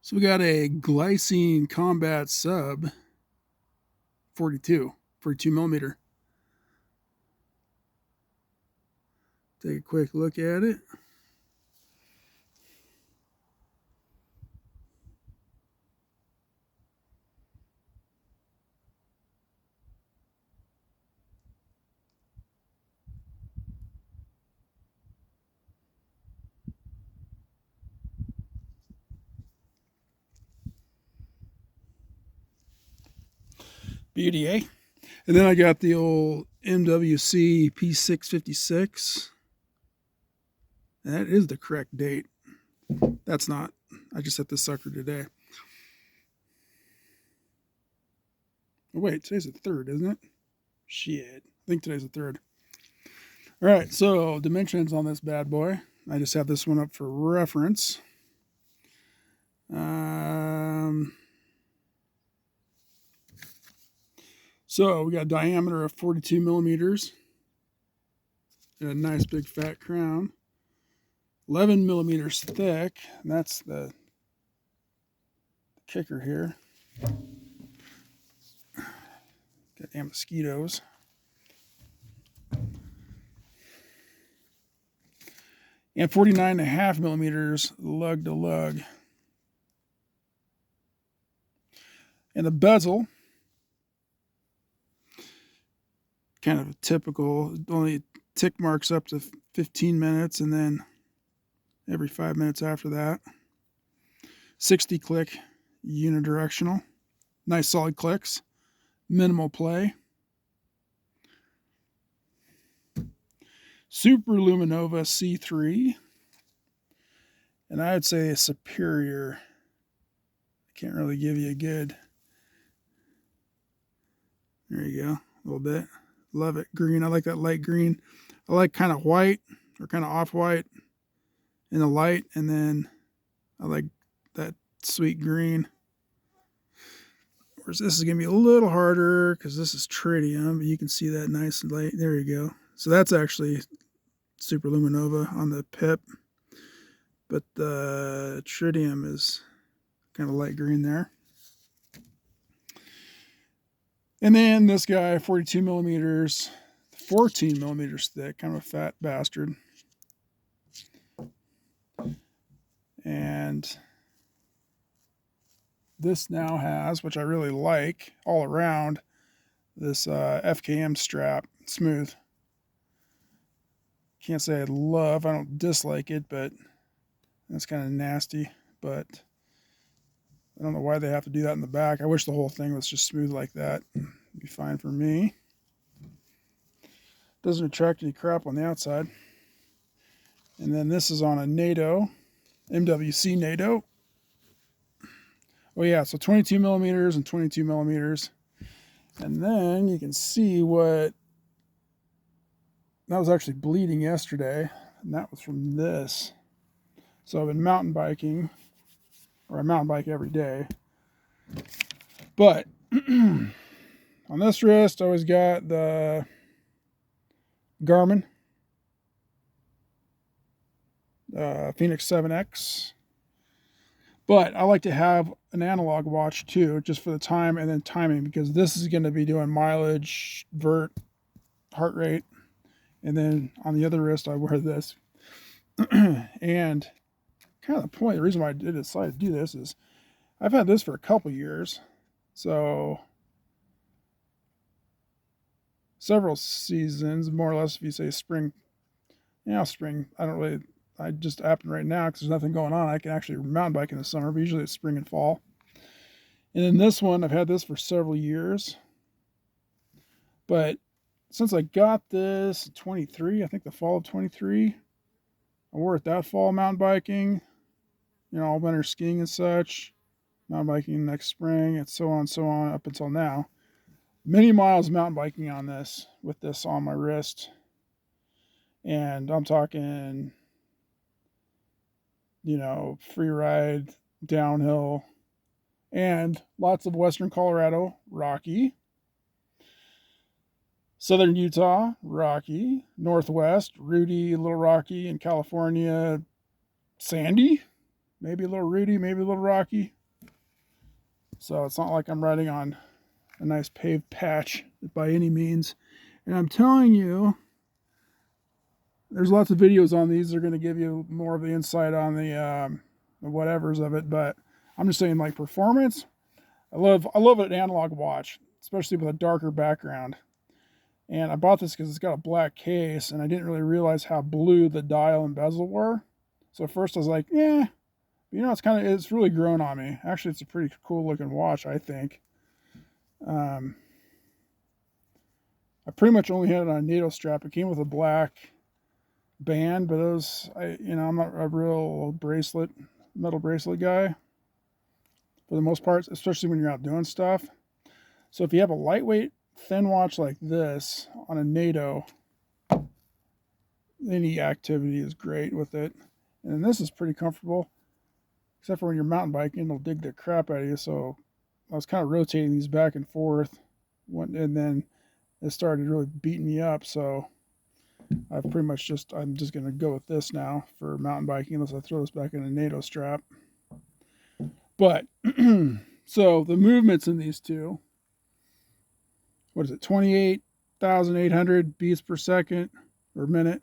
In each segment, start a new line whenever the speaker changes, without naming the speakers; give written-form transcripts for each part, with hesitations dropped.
So we got a Glycine Combat Sub 42 millimeter. Take a quick look at it. Beauty, eh? And then I got the old MWC P656. That is the correct date. That's not. I just set this sucker today. Oh, wait, today's the 3rd, isn't it? Shit. I think today's the 3rd. All right, so dimensions on this bad boy. I just have this one up for reference. So we got a diameter of 42 millimeters. And a nice big fat crown. 11 millimeters thick. And that's the kicker here. Goddamn mosquitoes. And 49.5 millimeters lug to lug. And the bezel, kind of a typical, only tick marks up to 15 minutes and then every 5 minutes after that. 60 click unidirectional. Nice solid clicks. Minimal play. Super Luminova C3. And I would say a superior. I can't really give you a good. There you go. A little bit. Love it. Green. I like that light green. I like kind of white or kind of off-white in the light. And then I like that sweet green. Whereas this is going to be a little harder because this is tritium. But you can see that nice and light. There you go. So that's actually Super Luminova on the pip. But the tritium is kind of light green there. And then this guy, 42 millimeters, 14 millimeters thick, kind of a fat bastard. And this now has, which I really like, all around, this FKM strap, smooth. Can't say I don't dislike it, but that's kind of nasty. But I don't know why they have to do that in the back. I wish the whole thing was just smooth like that. It'd be fine for me. Doesn't attract any crap on the outside. And then this is on a NATO, MWC NATO. Oh yeah, so 22 millimeters and 22 millimeters. And then you can see what, that was actually bleeding yesterday. And that was from this. So I've been mountain biking, or I mountain bike every day. But on this wrist, I always got the Garmin Phoenix 7X. But I like to have an analog watch too, just for the time and then timing, because this is going to be doing mileage, vert, heart rate. And then on the other wrist, I wear this. And kind of the point, the reason why I did decide to do this is I've had this for a couple years. So several seasons, more or less, if you say spring. Yeah, spring. I just happen right now because there's nothing going on. I can actually mountain bike in the summer, but usually it's spring and fall. And then this one, I've had this for several years. But since I got this in 23, I think the fall of 23, I wore it that fall mountain biking, all winter skiing and such, mountain biking next spring, and so on up until now. Many miles mountain biking on this, with this on my wrist. And I'm talking, free ride, downhill, and lots of Western Colorado, rocky. Southern Utah, rocky. Northwest, rooty, a little rocky. In California, sandy. Maybe a little rooty, maybe a little rocky. So it's not like I'm riding on a nice paved patch by any means. And I'm telling you, there's lots of videos on these. They're going to give you more of the insight on the whatevers of it. But I'm just saying, like, performance. I love an analog watch, especially with a darker background. And I bought this because it's got a black case, and I didn't really realize how blue the dial and bezel were. So at first I was like, yeah, you know, it's really grown on me. Actually, it's a pretty cool looking watch, I think. I pretty much only had it on a NATO strap. It came with a black band, but I'm not a real metal bracelet guy for the most part, especially when you're out doing stuff. So if you have a lightweight, thin watch like this on a NATO, any activity is great with it. And this is pretty comfortable, except for when you're mountain biking, it'll dig the crap out of you. So I was kind of rotating these back and forth, and then it started really beating me up. So I'm just going to go with this now for mountain biking, unless I throw this back in a NATO strap. But so the movements in these two, what is it, 28,800 beats per second or minute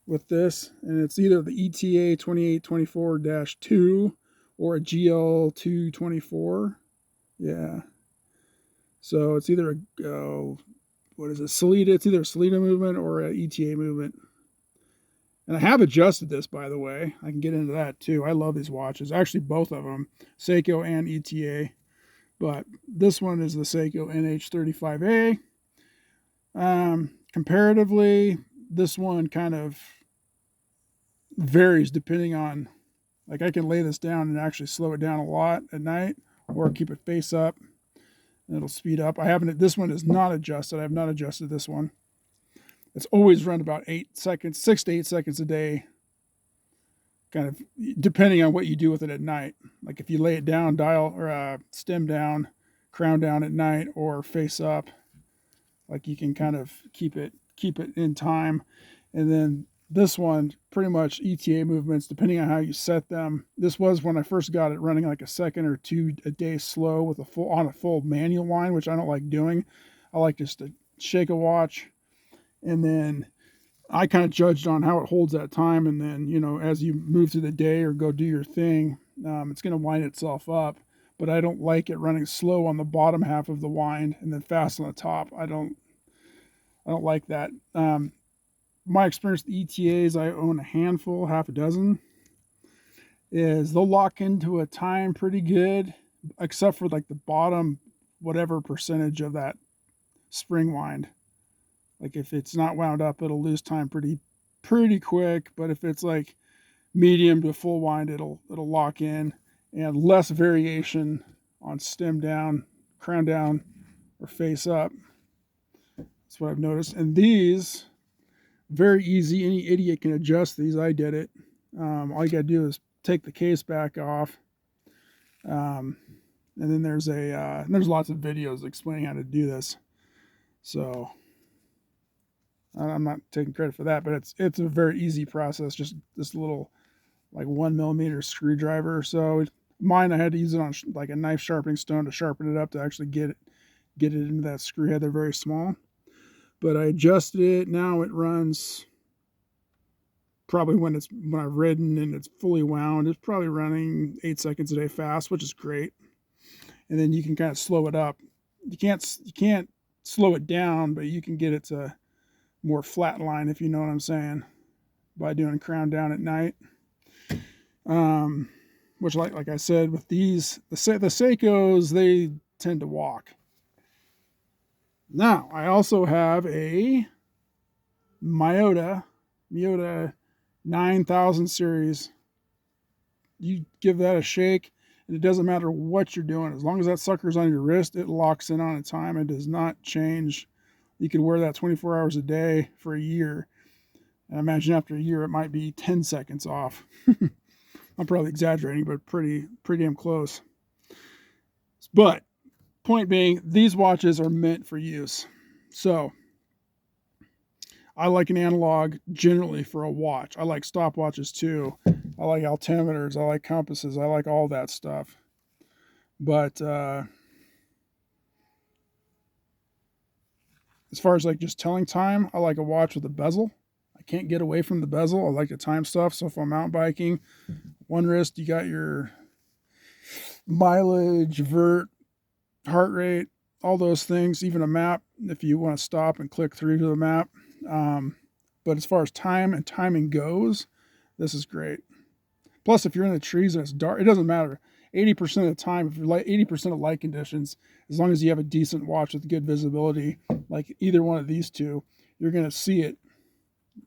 with this, and it's either the ETA 2824-2 or a GL-0295. Yeah. So it's either what is it, Salida? It's either a Salida movement or an ETA movement. And I have adjusted this, by the way. I can get into that too. I love these watches. Actually, both of them, Seiko and ETA. But this one is the Seiko NH35A. Comparatively, this one kind of varies depending on, like, I can lay this down and actually slow it down a lot at night, or keep it face up and it'll speed up. This one is not adjusted. I have not adjusted this one. It's always run about 8 seconds, 6 to 8 seconds a day, kind of depending on what you do with it at night. Like if you lay it down, dial or stem down, crown down at night, or face up, like you can kind of keep it in time. And then this one, pretty much ETA movements, depending on how you set them. This was when I first got it running like a second or two a day slow with a full manual wind, which I don't like doing. I like just to shake a watch, and then I kind of judged on how it holds that time. And then, you know, as you move through the day or go do your thing, it's going to wind itself up. But I don't like it running slow on the bottom half of the wind and then fast on the top. I don't like that. My experience with ETAs, I own a handful, half a dozen, is they'll lock into a time pretty good, except for like the bottom, whatever percentage of that spring wind. Like if it's not wound up, it'll lose time pretty quick. But if it's like medium to full wind, it'll lock in, and less variation on stem down, crown down, or face up. That's what I've noticed. And these, very easy. Any idiot can adjust these. I did it. All you got to do is take the case back off. And then there's lots of videos explaining how to do this. So I'm not taking credit for that, but it's a very easy process. Just this little like 1mm screwdriver or so. Mine, I had to use it on like a knife sharpening stone to sharpen it up to actually get it into that screw head. They're very small. But I adjusted it. Now it runs probably when I've ridden and it's fully wound. It's probably running 8 seconds a day fast, which is great. And then you can kind of slow it up. You can't slow it down, but you can get it to more flat line, if you know what I'm saying, by doing crown down at night. Which like I said, with these, the Seikos, they tend to walk. Now, I also have a Miyota 9000 series. You give that a shake, and it doesn't matter what you're doing. As long as that sucker's on your wrist, it locks in on a time. It does not change. You could wear that 24 hours a day for a year. And I imagine after a year, it might be 10 seconds off. I'm probably exaggerating, but pretty damn close. But point being, these watches are meant for use. So I like an analog generally for a watch. I like stopwatches too. I like altimeters. I like compasses. I like all that stuff. But as far as like just telling time, I like a watch with a bezel. I can't get away from the bezel. I like to time stuff. So if I'm mountain biking, one wrist, you got your mileage, vert, heart rate, all those things, even a map if you want to stop and click through to the map. But as far as time and timing goes, this is great. Plus, if you're in the trees and it's dark, it doesn't matter. 80% of the time, if you're like 80% of light conditions, as long as you have a decent watch with good visibility, like either one of these two, you're going to see it,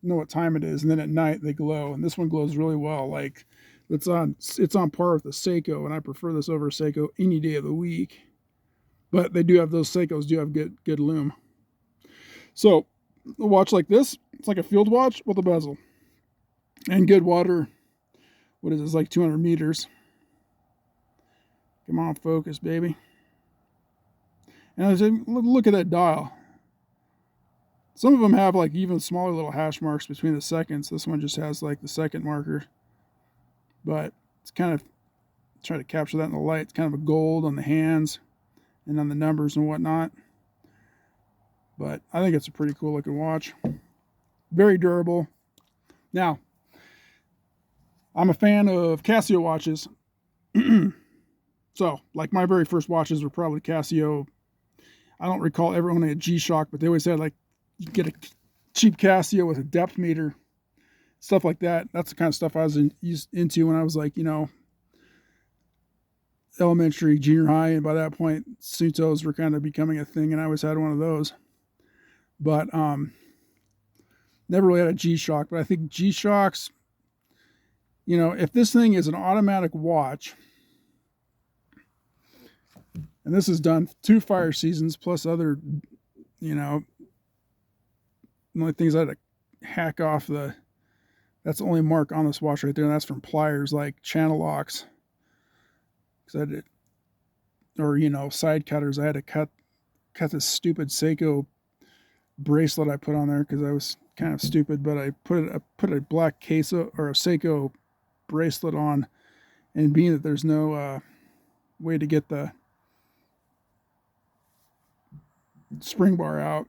know what time it is, and then at night they glow. And this one glows really well. Like it's on par with the Seiko, and I prefer this over Seiko any day of the week. But they do have those Seikos do have good lume. So a watch like this, it's like a field watch with a bezel and good water. What is it? It's like 200 meters. Come on, focus, baby. And I said, look at that dial. Some of them have like even smaller little hash marks between the seconds. This one just has like the second marker. But it's kind of try to capture that in the light. It's kind of a gold on the hands and on the numbers and whatnot. But I think it's a pretty cool looking watch. Very durable. Now, I'm a fan of Casio watches. So, like my very first watches were probably Casio. I don't recall ever owning a G-Shock, but they always had like, you get a cheap Casio with a depth meter, stuff like that. That's the kind of stuff I was into when I was like, elementary, junior high. And by that point, Suntos were kind of becoming a thing, and I always had one of those. But never really had a G-Shock. But I think G-Shocks, if this thing is an automatic watch, and this has done 2 fire seasons plus other, the only things I had to hack off that's the only mark on this watch right there, and that's from pliers like channel locks. Because I did, or side cutters. I had to cut this stupid Seiko bracelet I put on there because I was kind of stupid, but I put a black case or a Seiko bracelet on, and being that there's no way to get the spring bar out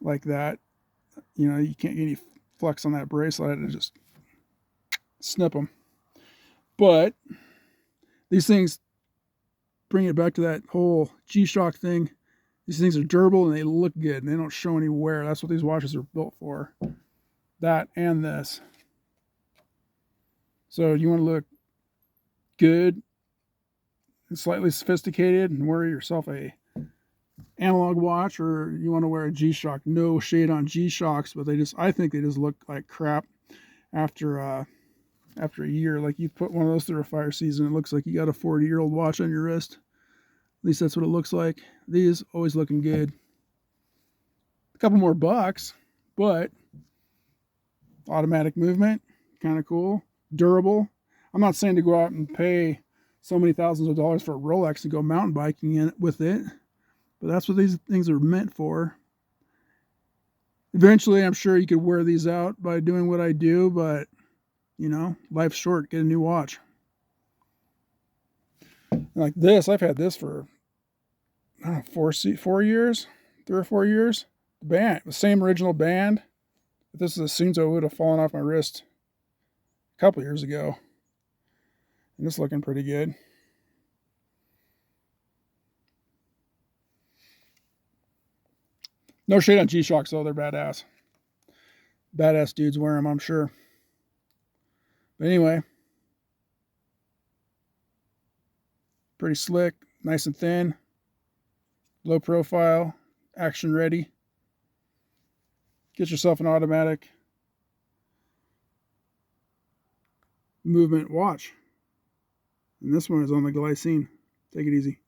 like that, you can't get any flex on that bracelet. I had to just snip them. But these things, bring it back to that whole G-Shock thing, these things are durable and they look good and they don't show any wear. That's what these watches are built for. That and this. So you want to look good and slightly sophisticated and wear yourself a analog watch, or you want to wear a G-Shock. No shade on G-Shocks, but I think they just look like crap after a year. Like you put one of those through a fire season, it looks like you got a 40-year-old watch on your wrist. At least that's what it looks like. These always looking good. A couple more bucks, but automatic movement, kind of cool. Durable. I'm not saying to go out and pay so many thousands of dollars for a Rolex to go mountain biking with it, but that's what these things are meant for. Eventually, I'm sure you could wear these out by doing what I do, but life's short. Get a new watch. Like this, I've had this for 4 years, 3 or 4 years. The band, the same original band. If this is a Sunto, it would have fallen off my wrist a couple years ago. And it's looking pretty good. No shade on G-Shocks though, they're badass. Badass dudes wear them, I'm sure. But anyway, pretty slick, nice and thin, low profile, action ready. Get yourself an automatic movement watch. And this one is on the Glycine. Take it easy.